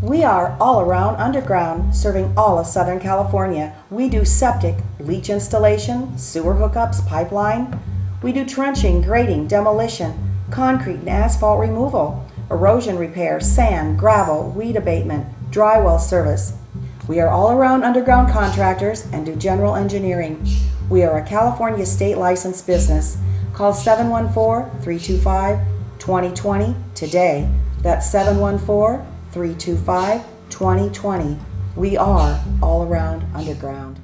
We are all around underground, serving all of Southern California. We do septic, leach installation, sewer hookups, pipeline. We do trenching, grading, demolition, concrete and asphalt removal, erosion repair, sand, gravel, weed abatement, drywall service. We are all around underground contractors and do general engineering. We are a California state licensed business. Call 714-325-2020 today. That's 714-325-2020. We are all around underground.